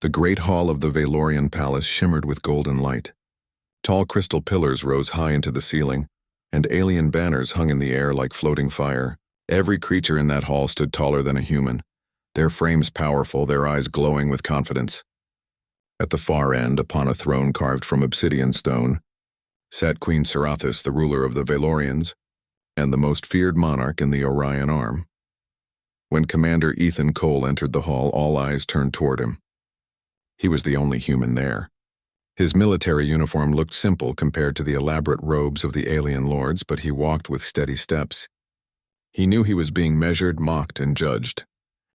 The great hall of the Valorian palace shimmered with golden light. Tall crystal pillars rose high into the ceiling, and alien banners hung in the air like floating fire. Every creature in that hall stood taller than a human, their frames powerful, their eyes glowing with confidence. At the far end, upon a throne carved from obsidian stone, sat Queen Serathis, the ruler of the Valorians, and the most feared monarch in the Orion arm. When Commander Ethan Cole entered the hall, all eyes turned toward him. He was the only human there. His military uniform looked simple compared to the elaborate robes of the alien lords, but he walked with steady steps. He knew he was being measured, mocked, and judged.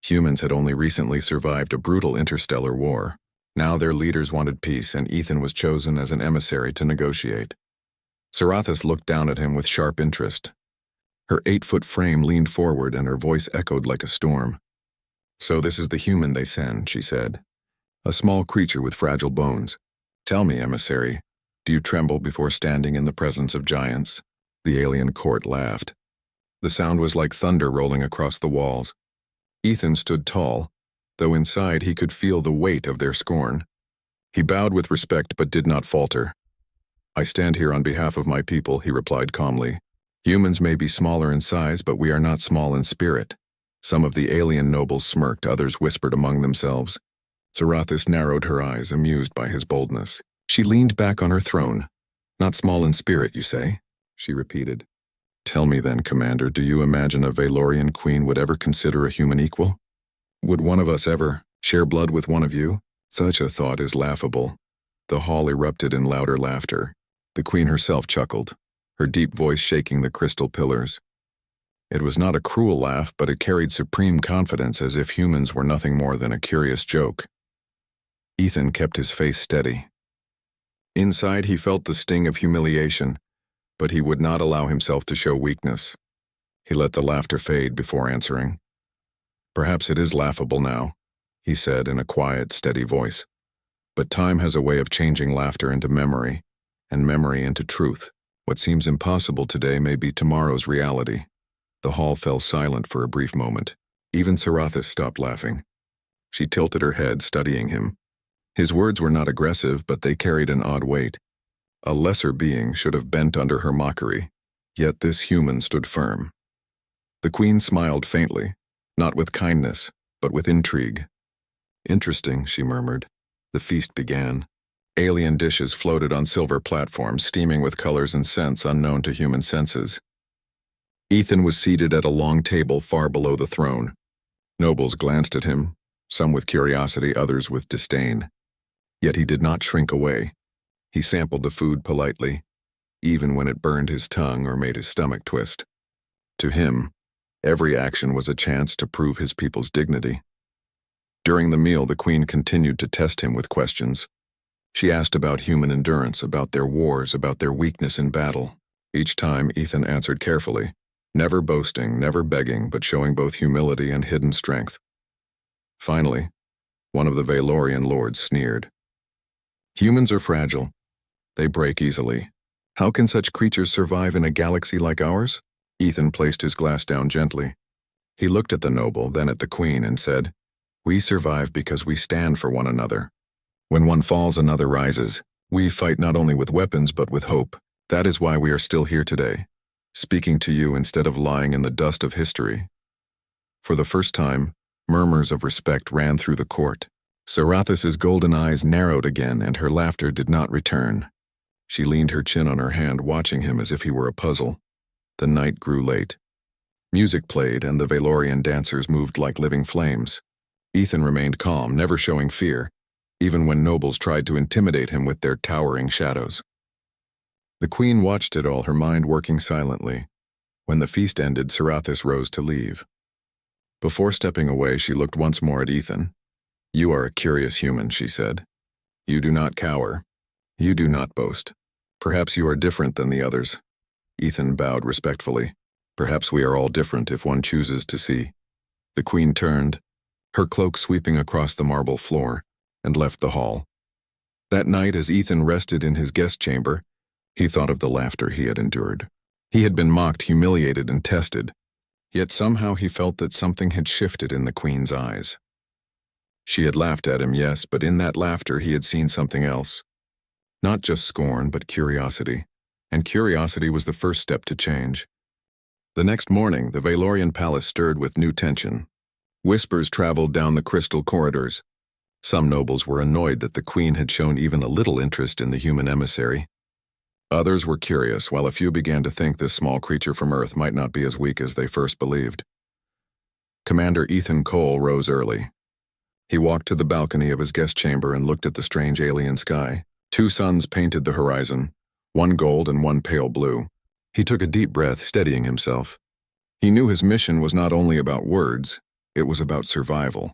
Humans had only recently survived a brutal interstellar war. Now their leaders wanted peace, and Ethan was chosen as an emissary to negotiate. Serathis looked down at him with sharp interest. Her 8-foot frame leaned forward, and her voice echoed like a storm. "So this is the human they send," she said. "A small creature with fragile bones. Tell me, emissary, do you tremble before standing in the presence of giants?" The alien court laughed. The sound was like thunder rolling across the walls. Ethan stood tall, though inside he could feel the weight of their scorn. He bowed with respect but did not falter. "I stand here on behalf of my people," he replied calmly. "Humans may be smaller in size, but we are not small in spirit." Some of the alien nobles smirked, others whispered among themselves. Serathis narrowed her eyes, amused by his boldness. She leaned back on her throne. "Not small in spirit, you say?" she repeated. "Tell me then, Commander, do you imagine a Valorian queen would ever consider a human equal? Would one of us ever share blood with one of you? Such a thought is laughable." The hall erupted in louder laughter. The queen herself chuckled, her deep voice shaking the crystal pillars. It was not a cruel laugh, but it carried supreme confidence, as if humans were nothing more than a curious joke. Ethan kept his face steady. Inside he felt the sting of humiliation, but he would not allow himself to show weakness. He let the laughter fade before answering. "Perhaps it is laughable now," he said in a quiet, steady voice. "But time has a way of changing laughter into memory, and memory into truth. What seems impossible today may be tomorrow's reality." The hall fell silent for a brief moment. Even Serathis stopped laughing. She tilted her head, studying him. His words were not aggressive, but they carried an odd weight. A lesser being should have bent under her mockery, yet this human stood firm. The queen smiled faintly, not with kindness, but with intrigue. "Interesting," she murmured. The feast began. Alien dishes floated on silver platforms, steaming with colors and scents unknown to human senses. Ethan was seated at a long table far below the throne. Nobles glanced at him, some with curiosity, others with disdain. Yet he did not shrink away. He sampled the food politely, even when it burned his tongue or made his stomach twist. To him, every action was a chance to prove his people's dignity. During the meal, the queen continued to test him with questions. She asked about human endurance, about their wars, about their weakness in battle. Each time, Ethan answered carefully, never boasting, never begging, but showing both humility and hidden strength. Finally, one of the Valorian lords sneered. "Humans are fragile. They break easily. How can such creatures survive in a galaxy like ours?" Ethan placed his glass down gently. He looked at the noble, then at the queen, and said, "We survive because we stand for one another. When one falls, another rises. We fight not only with weapons, but with hope. That is why we are still here today, speaking to you instead of lying in the dust of history." For the first time, murmurs of respect ran through the court. Seraphis's golden eyes narrowed again, and her laughter did not return. She leaned her chin on her hand, watching him as if he were a puzzle. The night grew late. Music played, and the Valorian dancers moved like living flames. Ethan remained calm, never showing fear, even when nobles tried to intimidate him with their towering shadows. The queen watched it all, her mind working silently. When the feast ended, Serathis rose to leave. Before stepping away, she looked once more at Ethan. "You are a curious human," she said. "You do not cower. You do not boast. Perhaps you are different than the others." Ethan bowed respectfully. "Perhaps we are all different if one chooses to see." The queen turned, her cloak sweeping across the marble floor, and left the hall. That night, as Ethan rested in his guest chamber, he thought of the laughter he had endured. He had been mocked, humiliated, and tested, yet somehow he felt that something had shifted in the queen's eyes. She had laughed at him, yes, but in that laughter he had seen something else. Not just scorn, but curiosity. And curiosity was the first step to change. The next morning, the Valorian palace stirred with new tension. Whispers traveled down the crystal corridors. Some nobles were annoyed that the queen had shown even a little interest in the human emissary. Others were curious, while a few began to think this small creature from Earth might not be as weak as they first believed. Commander Ethan Cole rose early. He walked to the balcony of his guest chamber and looked at the strange alien sky. 2 suns painted the horizon, one gold and one pale blue. He took a deep breath, steadying himself. He knew his mission was not only about words, it was about survival.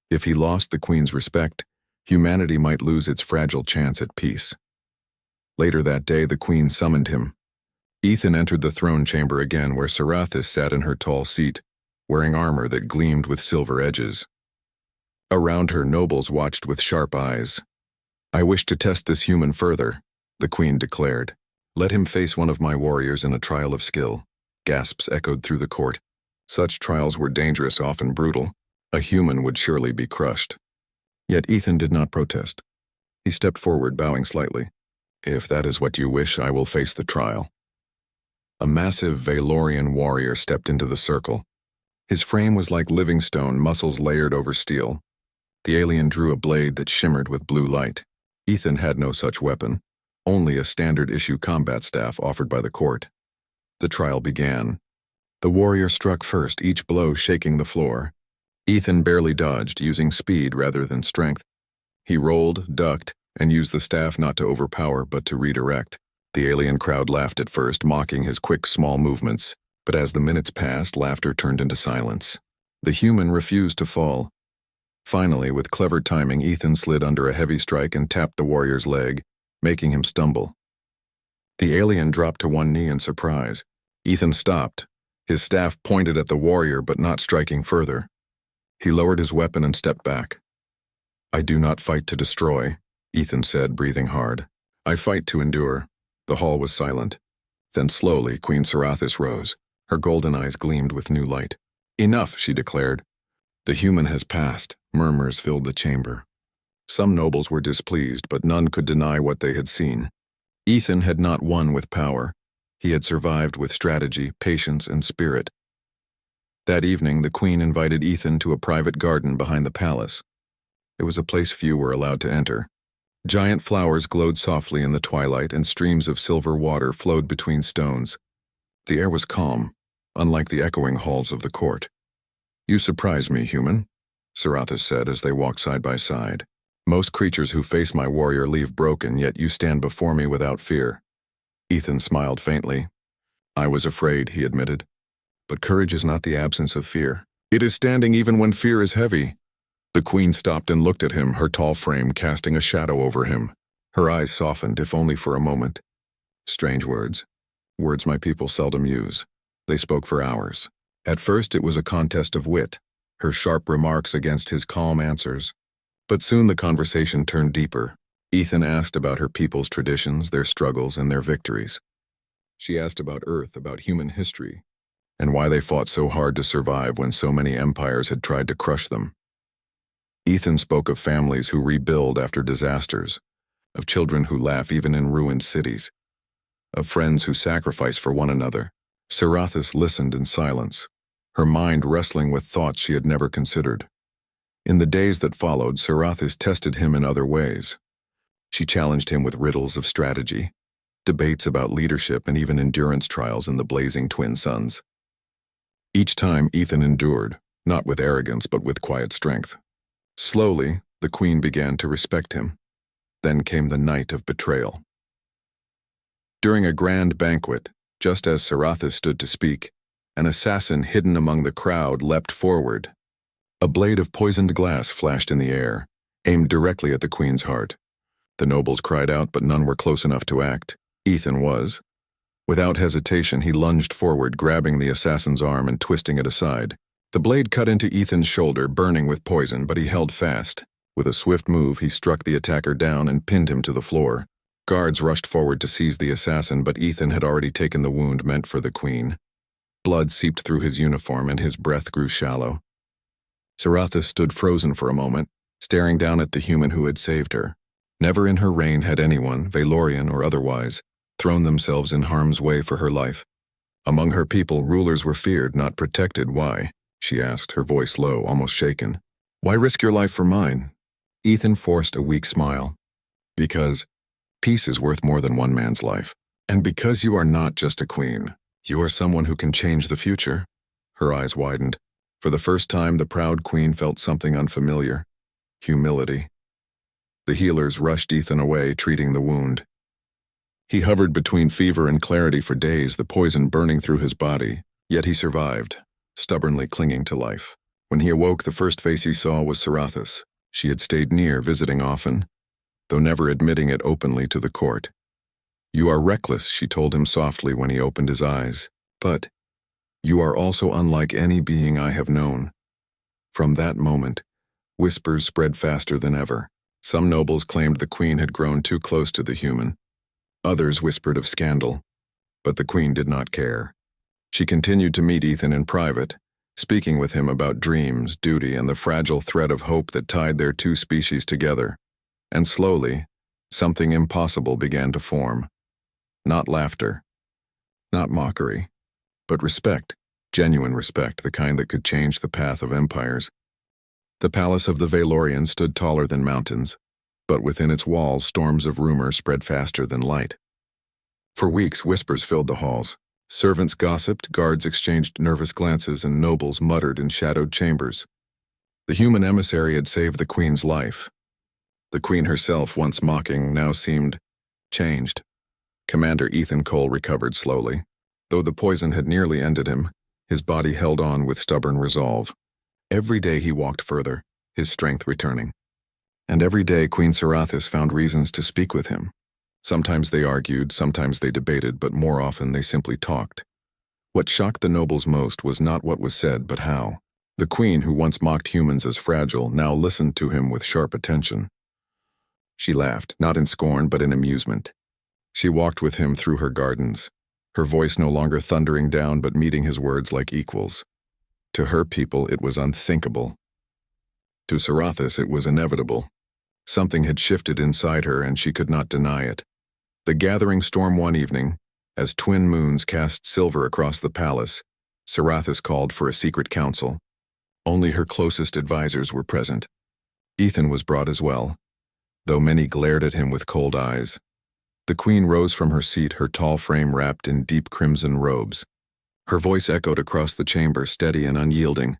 If he lost the Queen's respect, humanity might lose its fragile chance at peace. Later that day, the Queen summoned him. Ethan entered the throne chamber again, where Sarathis sat in her tall seat, wearing armor that gleamed with silver edges. Around her, nobles watched with sharp eyes. "I wish to test this human further," the Queen declared. "Let him face one of my warriors in a trial of skill." Gasps echoed through the court. Such trials were dangerous, often brutal. A human would surely be crushed. Yet Ethan did not protest. He stepped forward, bowing slightly. "If that is what you wish, I will face the trial." A massive Valorian warrior stepped into the circle. His frame was like living stone, muscles layered over steel. The alien drew a blade that shimmered with blue light. Ethan had no such weapon, only a standard-issue combat staff offered by the court. The trial began. The warrior struck first, each blow shaking the floor. Ethan barely dodged, using speed rather than strength. He rolled, ducked, and used the staff not to overpower but to redirect. The alien crowd laughed at first, mocking his quick, small movements, but as the minutes passed, laughter turned into silence. The human refused to fall. Finally, with clever timing, Ethan slid under a heavy strike and tapped the warrior's leg, making him stumble. The alien dropped to one knee in surprise. Ethan stopped, his staff pointed at the warrior but not striking further. He lowered his weapon and stepped back. "I do not fight to destroy," Ethan said, breathing hard. "I fight to endure." The hall was silent. Then slowly, Queen Sarathis rose. Her golden eyes gleamed with new light. "Enough," she declared. "The human has passed." Murmurs filled the chamber. Some nobles were displeased, but none could deny what they had seen. Ethan had not won with power. He had survived with strategy, patience, and spirit. That evening, the Queen invited Ethan to a private garden behind the palace. It was a place few were allowed to enter. Giant flowers glowed softly in the twilight, and streams of silver water flowed between stones. The air was calm, unlike the echoing halls of the court. "You surprise me, human," Sarathis said as they walked side by side. "Most creatures who face my warrior leave broken, yet you stand before me without fear." Ethan smiled faintly. "I was afraid," he admitted. "But courage is not the absence of fear. It is standing even when fear is heavy." The Queen stopped and looked at him, her tall frame casting a shadow over him. Her eyes softened, if only for a moment. Strange words. Words my people seldom use. They spoke for hours. At first it was a contest of wit, her sharp remarks against his calm answers. But soon the conversation turned deeper. Ethan asked about her people's traditions, their struggles, and their victories. She asked about Earth, about human history, and why they fought so hard to survive when so many empires had tried to crush them. Ethan spoke of families who rebuild after disasters, of children who laugh even in ruined cities, of friends who sacrifice for one another. Sarathis listened in silence, her mind wrestling with thoughts she had never considered. In the days that followed, Sarathis tested him in other ways. She challenged him with riddles of strategy, debates about leadership, and even endurance trials in the blazing twin suns. Each time Ethan endured, not with arrogance but with quiet strength. Slowly, the Queen began to respect him. Then came the night of betrayal. During a grand banquet, just as Sarathis stood to speak, an assassin hidden among the crowd leapt forward. A blade of poisoned glass flashed in the air, aimed directly at the Queen's heart. The nobles cried out, but none were close enough to act. Ethan was. Without hesitation, he lunged forward, grabbing the assassin's arm and twisting it aside. The blade cut into Ethan's shoulder, burning with poison, but he held fast. With a swift move, he struck the attacker down and pinned him to the floor. Guards rushed forward to seize the assassin, but Ethan had already taken the wound meant for the Queen. Blood seeped through his uniform and his breath grew shallow. Sarathis stood frozen for a moment, staring down at the human who had saved her. Never in her reign had anyone, Valorian or otherwise, thrown themselves in harm's way for her life. Among her people, rulers were feared, not protected. Why? She asked, her voice low, almost shaken. Why risk your life for mine? Ethan forced a weak smile. Because peace is worth more than one man's life. And because you are not just a queen, you are someone who can change the future. Her eyes widened. For the first time, the proud queen felt something unfamiliar. Humility. The healers rushed Ethan away, treating the wound. He hovered between fever and clarity for days, the poison burning through his body. Yet he survived, stubbornly clinging to life. When he awoke, the first face he saw was Sarathis. She had stayed near, visiting often, though never admitting it openly to the court. You are reckless, she told him softly when he opened his eyes. But you are also unlike any being I have known. From that moment, whispers spread faster than ever. Some nobles claimed the queen had grown too close to the human. Others whispered of scandal. But the queen did not care. She continued to meet Ethan in private, speaking with him about dreams, duty, and the fragile thread of hope that tied their two species together. And slowly, something impossible began to form. Not laughter, not mockery, but respect, genuine respect, the kind that could change the path of empires. The palace of the Valorian stood taller than mountains, but within its walls storms of rumor spread faster than light. For weeks, whispers filled the halls. Servants gossiped, guards exchanged nervous glances, and nobles muttered in shadowed chambers. The human emissary had saved the queen's life. The queen herself, once mocking, now seemed changed. Commander Ethan Cole recovered slowly. Though the poison had nearly ended him, his body held on with stubborn resolve. Every day he walked further, his strength returning. And every day Queen Sarathis found reasons to speak with him. Sometimes they argued, sometimes they debated, but more often they simply talked. What shocked the nobles most was not what was said, but how. The queen, who once mocked humans as fragile, now listened to him with sharp attention. She laughed, not in scorn, but in amusement. She walked with him through her gardens, her voice no longer thundering down, but meeting his words like equals. To her people, it was unthinkable. To Sarathis, it was inevitable. Something had shifted inside her, and she could not deny it. The gathering storm one evening, as twin moons cast silver across the palace, Sarathis called for a secret council. Only her closest advisors were present. Ethan was brought as well, though many glared at him with cold eyes. The queen rose from her seat, her tall frame wrapped in deep crimson robes. Her voice echoed across the chamber, steady and unyielding.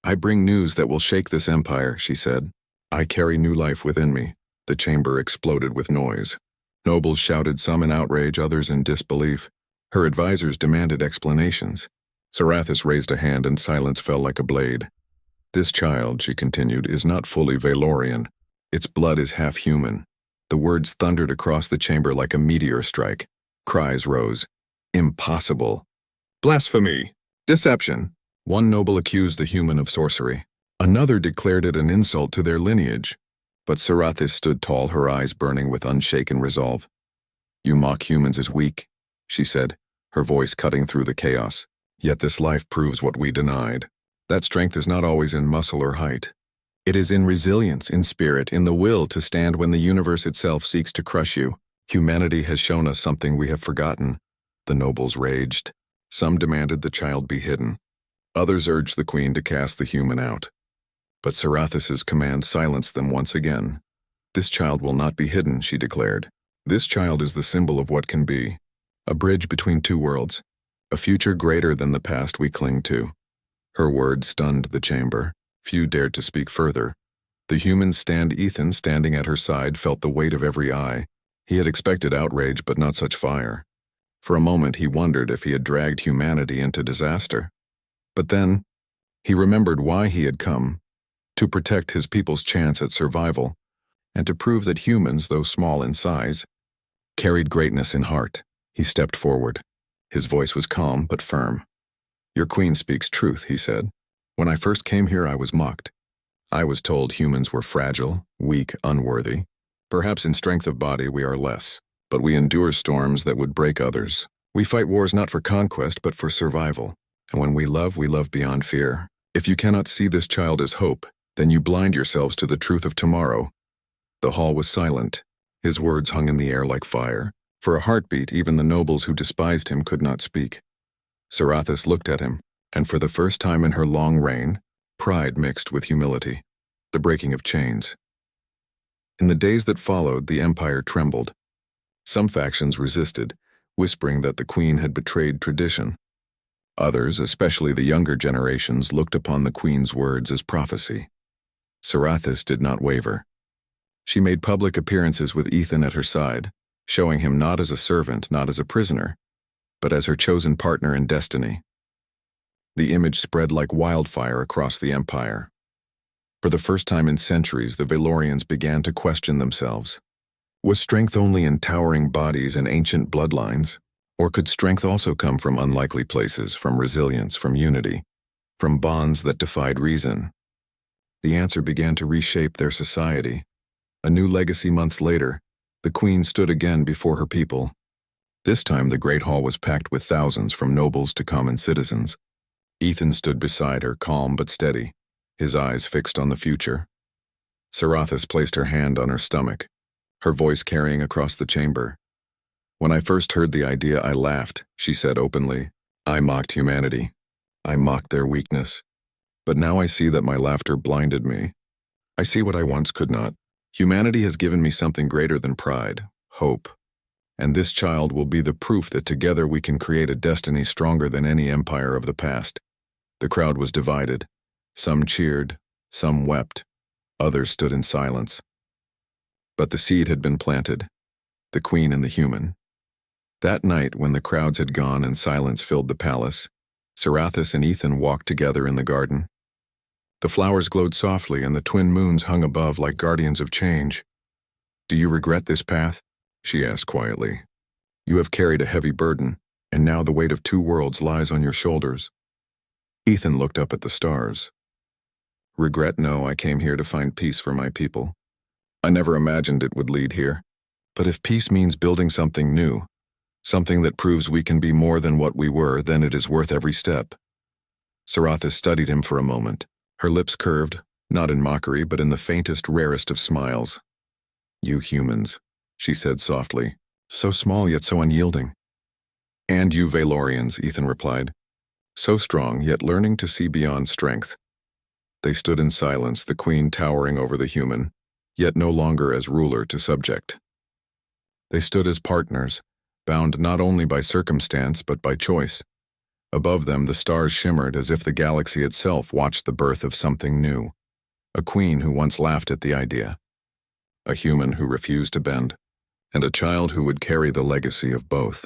I bring news that will shake this empire, she said. I carry new life within me. The chamber exploded with noise. Nobles shouted, some in outrage, others in disbelief. Her advisors demanded explanations. Sarathis raised a hand and silence fell like a blade. This child, she continued, is not fully Valorian. Its blood is half human. The words thundered across the chamber like a meteor strike. Cries rose. Impossible. Blasphemy. Deception. One noble accused the human of sorcery. Another declared it an insult to their lineage. But Sarathis stood tall, her eyes burning with unshaken resolve. You mock humans as weak, she said, her voice cutting through the chaos. Yet this life proves what we denied. That strength is not always in muscle or height. It is in resilience, in spirit, in the will to stand when the universe itself seeks to crush you. Humanity has shown us something we have forgotten. The nobles raged. Some demanded the child be hidden. Others urged the queen to cast the human out. But Sarathis's command silenced them once again. This child will not be hidden, she declared. This child is the symbol of what can be. A bridge between two worlds. A future greater than the past we cling to. Her words stunned the chamber. Few dared to speak further. The human Ethan, standing at her side, felt the weight of every eye. He had expected outrage, but not such fire. For a moment he wondered if he had dragged humanity into disaster. But then, he remembered why he had come. To protect his people's chance at survival, and to prove that humans, though small in size, carried greatness in heart. He stepped forward. His voice was calm but firm. Your queen speaks truth, he said. When I first came here, I was mocked. I was told humans were fragile, weak, unworthy. Perhaps in strength of body we are less, but we endure storms that would break others. We fight wars not for conquest, but for survival. And when we love beyond fear. If you cannot see this child as hope, Then you blind yourselves to the truth of tomorrow." The hall was silent. His words hung in the air like fire. For a heartbeat, even the nobles who despised him could not speak. Sarathis looked at him, and for the first time in her long reign, pride mixed with humility. The breaking of chains. In the days that followed, the empire trembled. Some factions resisted, whispering that the queen had betrayed tradition. Others, especially the younger generations, looked upon the queen's words as prophecy. Sarathis did not waver. She made public appearances with Ethan at her side, showing him not as a servant, not as a prisoner, but as her chosen partner in destiny. The image spread like wildfire across the empire. For the first time in centuries, the Valorians began to question themselves. Was strength only in towering bodies and ancient bloodlines? Or could strength also come from unlikely places, from resilience, from unity, from bonds that defied reason? The answer began to reshape their society. A new legacy months later, the queen stood again before her people. This time the great hall was packed with thousands, from nobles to common citizens. Ethan stood beside her, calm but steady, his eyes fixed on the future. Sarathis placed her hand on her stomach, her voice carrying across the chamber. "When I first heard the idea, I laughed," she said openly. "I mocked humanity. I mocked their weakness. But now I see that my laughter blinded me. I see what I once could not. Humanity has given me something greater than pride, hope. And this child will be the proof that together we can create a destiny stronger than any empire of the past." The crowd was divided. Some cheered, some wept, others stood in silence. But the seed had been planted, the queen and the human. That night, when the crowds had gone and silence filled the palace, Sarathis and Ethan walked together in the garden. The flowers glowed softly and the twin moons hung above like guardians of change. "Do you regret this path?" she asked quietly. "You have carried a heavy burden, and now the weight of two worlds lies on your shoulders." Ethan looked up at the stars. "Regret? No, I came here to find peace for my people. I never imagined it would lead here. But if peace means building something new, something that proves we can be more than what we were, then it is worth every step." Sarathis studied him for a moment, her lips curved, not in mockery, but in the faintest, rarest of smiles. "You humans," she said softly, "so small yet so unyielding." "And you Valorians," Ethan replied, "so strong yet learning to see beyond strength." They stood in silence, the queen towering over the human, yet no longer as ruler to subject. They stood as partners, bound not only by circumstance but by choice. Above them the stars shimmered as if the galaxy itself watched the birth of something new. A queen who once laughed at the idea, a human who refused to bend, and a child who would carry the legacy of both.